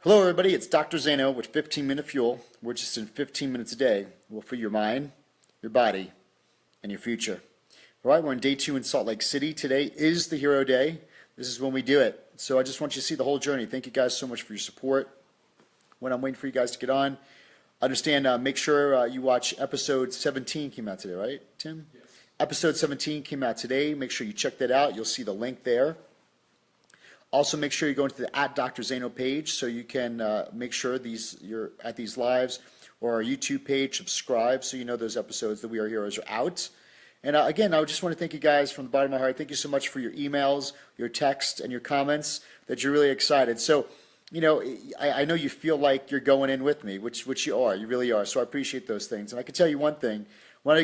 Hello everybody, it's Dr. Zaino with 15-Minute Fuel. We're just in 15 minutes a day. We'll fuel your mind, your body, and your future. All right, we're on day 2 in Salt Lake City. Today is the hero day. This is when we do it. So I just want you to see the whole journey. Thank you guys so much for your support. When I'm waiting for you guys to get on, understand, make sure you watch episode 17 came out today, right, Tim? Yes. Episode 17 came out today. Make sure you check that out. You'll see the link there. Also, make sure you go into the @Dr. Zaino page so you can make sure you're at these lives, or our YouTube page. Subscribe so you know those episodes that We Are Heroes are out. And again, I just want to thank you guys from the bottom of my heart. Thank you so much for your emails, your texts, and your comments that you're really excited. So, you know, I know you feel like you're going in with me, which you are. You really are. So I appreciate those things. And I can tell you one thing. When I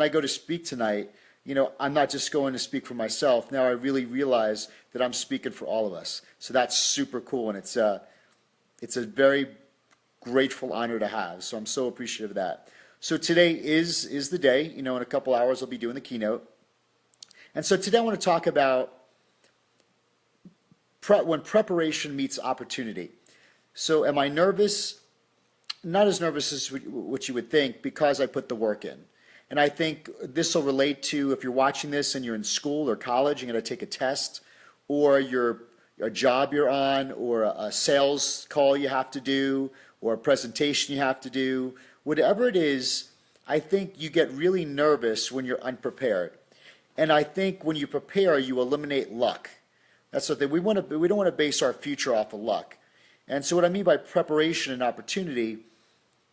go to speak tonight, you know, I'm not just going to speak for myself. Now I really realize that I'm speaking for all of us. So that's super cool, and it's a very grateful honor to have. So I'm so appreciative of that. So today is the day. You know, in a couple hours I'll be doing the keynote. And so today I want to talk about when preparation meets opportunity. So am I nervous? Not as nervous as what you would think, because I put the work in. And I think this will relate to if you're watching this and you're in school or college, you're going to take a test, or a job you're on, or a sales call you have to do, or a presentation you have to do. Whatever it is, I think you get really nervous when you're unprepared. And I think when you prepare, you eliminate luck. That's the thing. We don't want to base our future off of luck. And so what I mean by preparation and opportunity,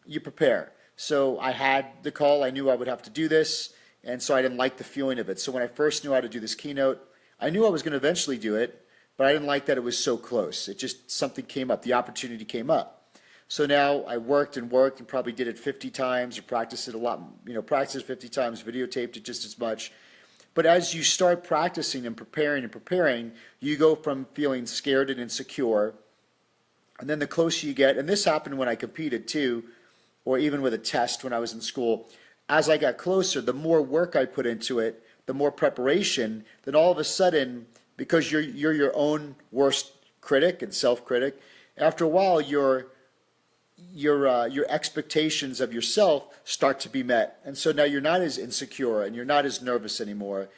you prepare. So I had the call, I knew I would have to do this, and so I didn't like the feeling of it. So when I first knew how to do this keynote, I knew I was going to eventually do it, but I didn't like that it was so close. It just, something came up, the opportunity came up. So now I worked and probably did it 50 times, or practiced it a lot, you know, practiced it 50 times, videotaped it just as much. But as you start practicing and preparing, you go from feeling scared and insecure, and then the closer you get, and this happened when I competed too, or even with a test when I was in school, as I got closer, the more work I put into it, the more preparation, then all of a sudden, because you're your own worst critic and self-critic, after a while your expectations of yourself start to be met. And so now you're not as insecure and you're not as nervous anymore.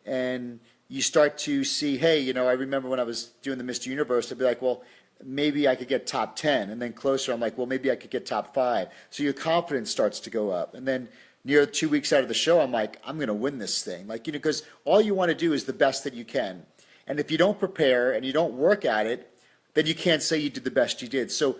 And you start to see, hey, you know, I remember when I was doing the Mr. Universe, I'd be like, well, maybe I could get top 10. And then closer, I'm like, well, maybe I could get top 5. So your confidence starts to go up. And then near 2 weeks out of the show, I'm like, I'm going to win this thing. Like, you know, because all you want to do is the best that you can. And if you don't prepare and you don't work at it, then you can't say you did the best you did. So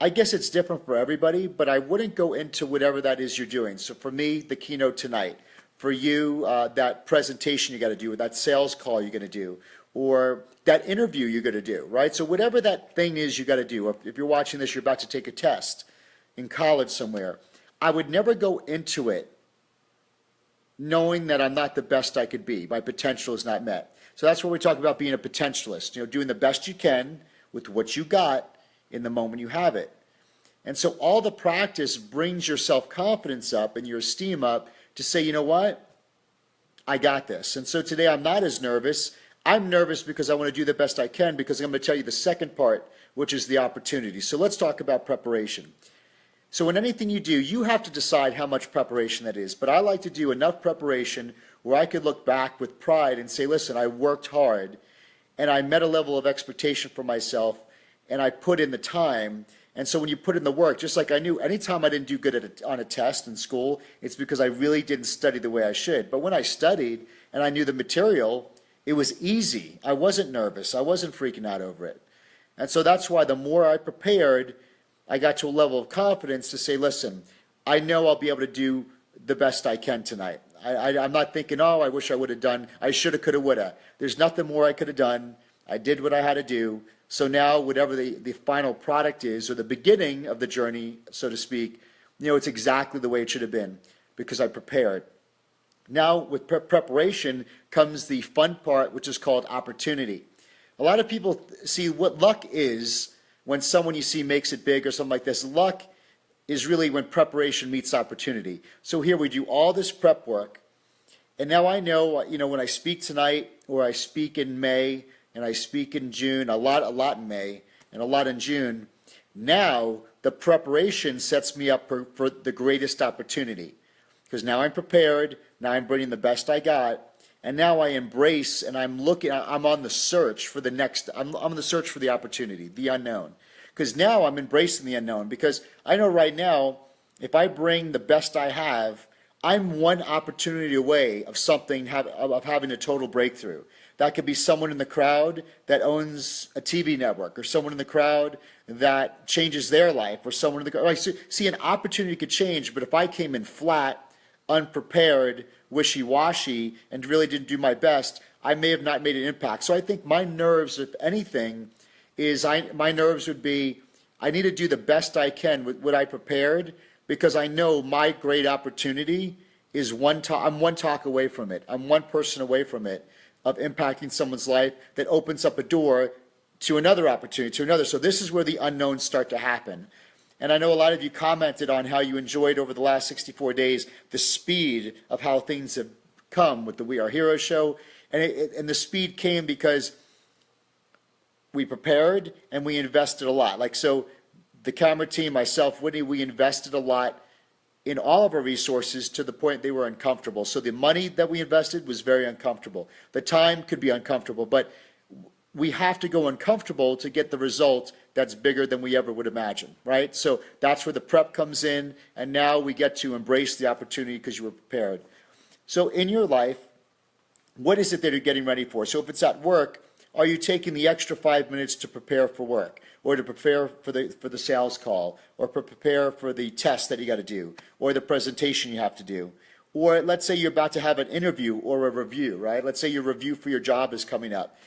I guess it's different for everybody, but I wouldn't go into whatever that is you're doing. So for me, the keynote tonight. For you, that presentation you got to do, or that sales call you're going to do, or that interview you're going to do, right? So whatever that thing is you got to do, if you're watching this, you're about to take a test in college somewhere, I would never go into it knowing that I'm not the best I could be. My potential is not met. So that's what we talk about, being a potentialist, you know, doing the best you can with what you got in the moment you have it. And so all the practice brings your self-confidence up and your esteem up to say, you know what, I got this. And so today I'm not as nervous. I'm nervous because I want to do the best I can, because I'm going to tell you the second part, which is the opportunity. So let's talk about preparation. So in anything you do, you have to decide how much preparation that is. But I like to do enough preparation where I could look back with pride and say, listen, I worked hard and I met a level of expectation for myself and I put in the time. And so when you put in the work, just like I knew anytime I didn't do good on a test in school, it's because I really didn't study the way I should. But when I studied and I knew the material, it was easy. I wasn't nervous. I wasn't freaking out over it. And so that's why the more I prepared, I got to a level of confidence to say, listen, I know I'll be able to do the best I can tonight. I'm not thinking, oh, I wish I would have done, I should have, could have, would have. There's nothing more I could have done. I did what I had to do. So now whatever the final product is, or the beginning of the journey, so to speak, you know, it's exactly the way it should have been, because I prepared. Now, with preparation comes the fun part, which is called opportunity. A lot of people see what luck is when someone you see makes it big or something like this. Luck is really when preparation meets opportunity. So here we do all this prep work, and now I know, you know, when I speak tonight, or I speak in May, and I speak in June, a lot in May, and a lot in June, Now the preparation sets me up for the greatest opportunity, because now I'm prepared, now I'm bringing the best I got, and now I embrace and I'm on the search for the next, I'm on the search for the opportunity, the unknown. Because now I'm embracing the unknown, because I know right now, if I bring the best I have, I'm one opportunity away of having a total breakthrough. That could be someone in the crowd that owns a TV network, or someone in the crowd that changes their life, or someone in the crowd. See, an opportunity could change, but if I came in flat, unprepared, wishy-washy, and really didn't do my best, I may have not made an impact. So I think my nerves, if anything, my nerves would be, I need to do the best I can with what I prepared, because I know my great opportunity is I'm one talk away from it. I'm one person away from it, of impacting someone's life that opens up a door to another opportunity, to another. So this is where the unknowns start to happen. And I know a lot of you commented on how you enjoyed over the last 64 days the speed of how things have come with the We Are Heroes show. And the speed came because we prepared and we invested a lot. Like, so the camera team, myself, Whitney, we invested a lot in all of our resources to the point they were uncomfortable. So the money that we invested was very uncomfortable. The time could be uncomfortable, but we have to go uncomfortable to get the result that's bigger than we ever would imagine, right? So that's where the prep comes in, and now we get to embrace the opportunity because you were prepared. So in your life, what is it that you're getting ready for? So if it's at work, are you taking the extra 5 minutes to prepare for work, or to prepare for the sales call, or prepare for the test that you got to do, or the presentation you have to do? Or let's say you're about to have an interview or a review, right? Let's say your review for your job is coming up.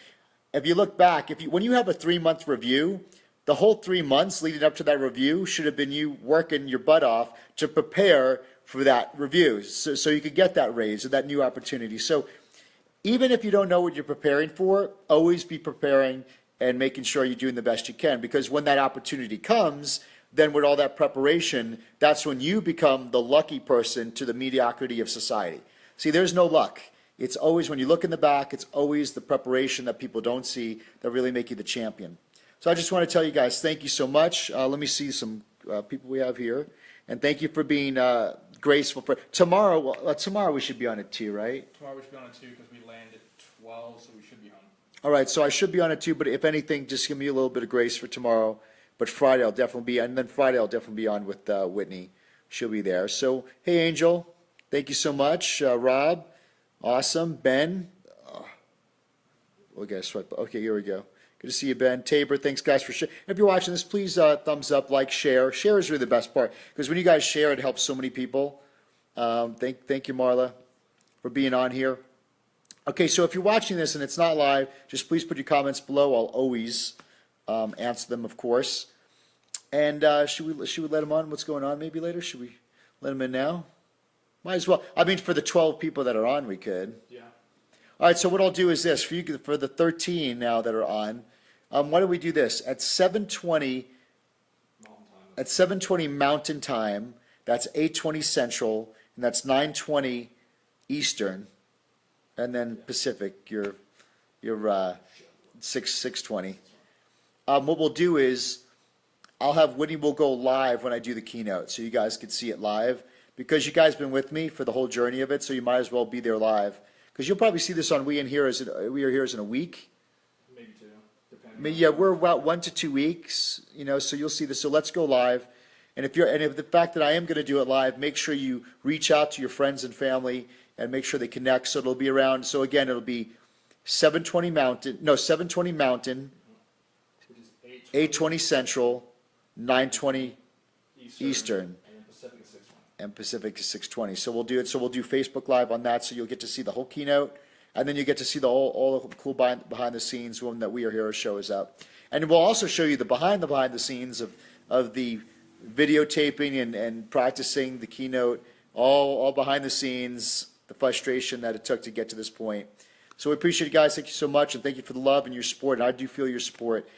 If you look back, when you have a 3-month review, the whole 3 months leading up to that review should have been you working your butt off to prepare for that review, so you could get that raise or that new opportunity. So even if you don't know what you're preparing for, always be preparing and making sure you're doing the best you can, because when that opportunity comes, then with all that preparation, that's when you become the lucky person to the mediocrity of society. See, there's no luck. It's always, when you look in the back, it's always the preparation that people don't see that really make you the champion. So I just want to tell you guys, thank you so much. Let me see some people we have here. And thank you for being graceful. Tomorrow we should be on at 2, right? Tomorrow we should be on at 2 because we land at 12, so we should be on. All right, so I should be on at 2, but if anything, just give me a little bit of grace for tomorrow. But Friday I'll definitely be, and then Friday I'll definitely be on with Whitney. She'll be there. So, hey, Angel, thank you so much. Rob, awesome. Ben, okay, here we go. Good to see you, Ben. Tabor, thanks, guys, for sharing. If you're watching this, please thumbs up, like, share. Share is really the best part, because when you guys share, it helps so many people. Thank you, Marla, for being on here. Okay, so if you're watching this and it's not live, just please put your comments below. I'll always answer them, of course. And should we let him on? What's going on maybe later? Should we let him in now? Might as well. I mean, for the 12 people that are on, we could. Yeah. All right, so what I'll do is this. For the 13 now that are on, why don't we do this? At 7:20 Mountain Time, that's 8:20 Central, and that's 9:20 Eastern, and then Pacific, you're 6:20. What we'll do is I'll have Whitney will go live when I do the keynote, so you guys can see it live, because you guys have been with me for the whole journey of it, so you might as well be there live, because you'll probably see this on We Are Heroes in a week. Maybe 2, depending. Yeah, we're about 1 to 2 weeks, so you'll see this. So let's go live. And if the fact that I am going to do it live, make sure you reach out to your friends and family and make sure they connect. So it'll be around. So again, it'll be 7:20 Mountain, 8:20 Central, 9:20 Eastern, and Pacific is 6:20. So we'll do it. So we'll do Facebook Live on that. So you'll get to see the whole keynote, and then you get to see all the cool behind the scenes when that We Are Heroes show is up. And we'll also show you the behind the scenes of the videotaping and practicing the keynote, all behind the scenes, the frustration that it took to get to this point. So we appreciate you guys. Thank you so much, and thank you for the love and your support. And I do feel your support.